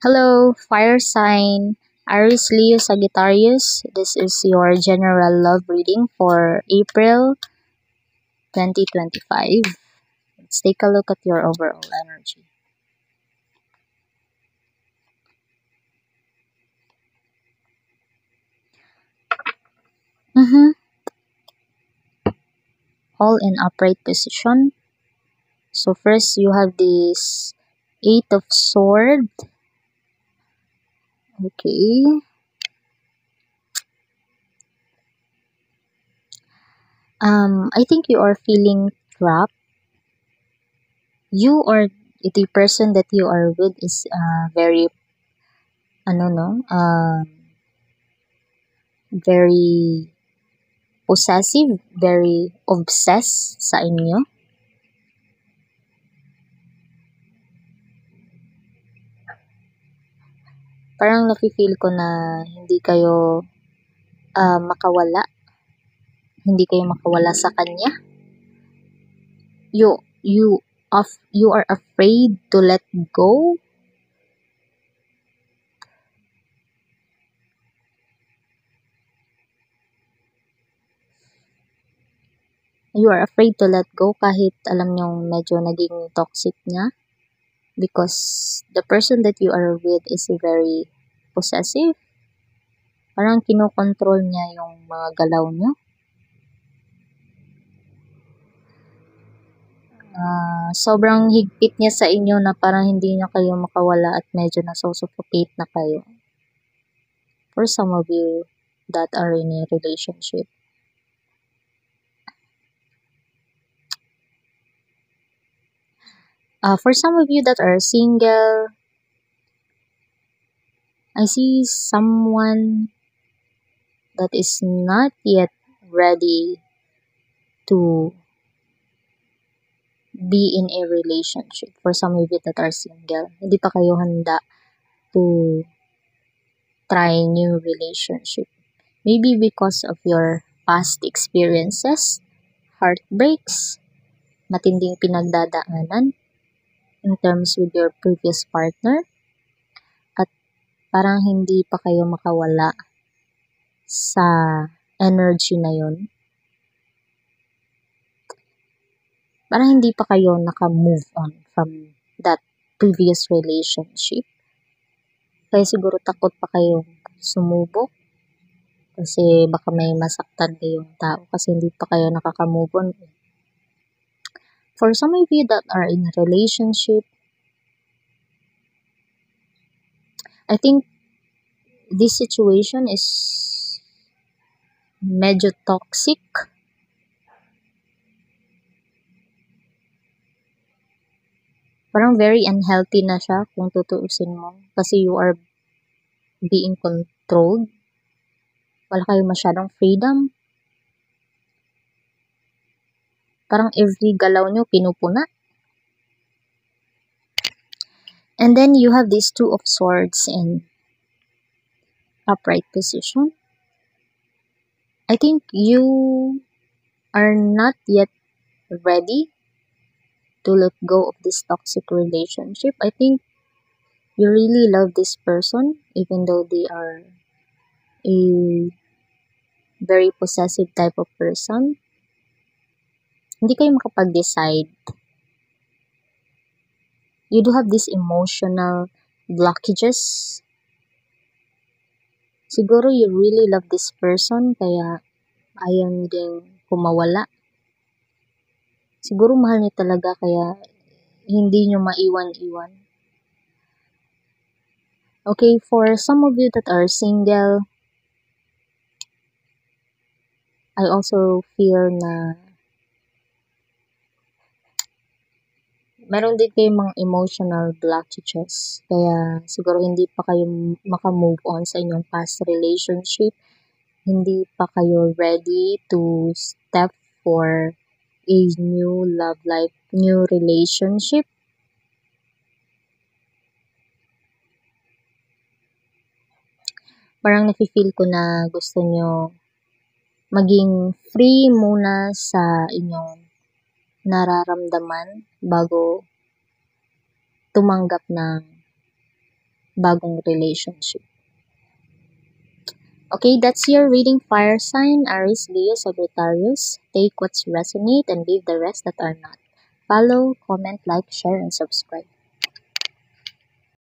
Hello, fire sign Aries Leo Sagittarius. This is your general love reading for April 2025. Let's take a look at your overall energy. All in upright position. So first you have this Eight of Swords. Okay. I think you are feeling trapped. You or the person that you are with is very very possessive, very obsessed sa inyo. Parang nafe-feel ko na hindi kayo makawala. Hindi kayo makawala sa kanya. You are afraid to let go. You are afraid to let go kahit alam nyong medyo naging toxic niya. Because the person that you are with is very possessive. Parang kinokontrol niya yung mga galaw niyo. Sobrang higpit niya sa inyo na parang hindi na kayo makawala at medyo nasusuffocate na kayo. For some of you that are in a relationship. For some of you that are single, I see someone that is not yet ready to be in a relationship. For some of you that are single, hindi pa kayo handa to try new relationship. Maybe because of your past experiences, heartbreaks, matinding pinagdadaanan in terms with your previous partner, at parang hindi pa kayo makawala sa energy na yun. Parang hindi pa kayo naka-move on from that previous relationship. Kaya siguro takot pa kayo sumubok kasi baka may masaktan kayong tao kasi hindi pa kayo nakaka-move on. For some of you that are in a relationship, I think this situation is medyo toxic. Parang very unhealthy na siya kung tutuusin mo. Kasi you are being controlled. Wala kayo masyadong freedom. Parang every galaw nyo pinupuna. And then you have these Two of Swords in upright position. I think you are not yet ready to let go of this toxic relationship. I think you really love this person even though they are a very possessive type of person. Hindi kayo makapag-decide. You do have these emotional blockages. Siguro you really love this person kaya ayaw niyo din kumawala. Siguro mahal niyo talaga kaya hindi niyo maiwan-iwan. Okay, for some of you that are single, I also feel na meron din kayong mga emotional blockages. Kaya siguro hindi pa kayo maka-move on sa inyong past relationship. Hindi pa kayo ready to step for a new love life, new relationship. Parang nafe-feel ko na gusto nyo maging free muna sa inyong nararamdaman bago tumanggap ng bagong relationship. Okay, that's your reading, fire sign, Aries, Leo, Sagittarius. Take what's resonate and leave the rest that are not. Follow, comment, like, share, and subscribe.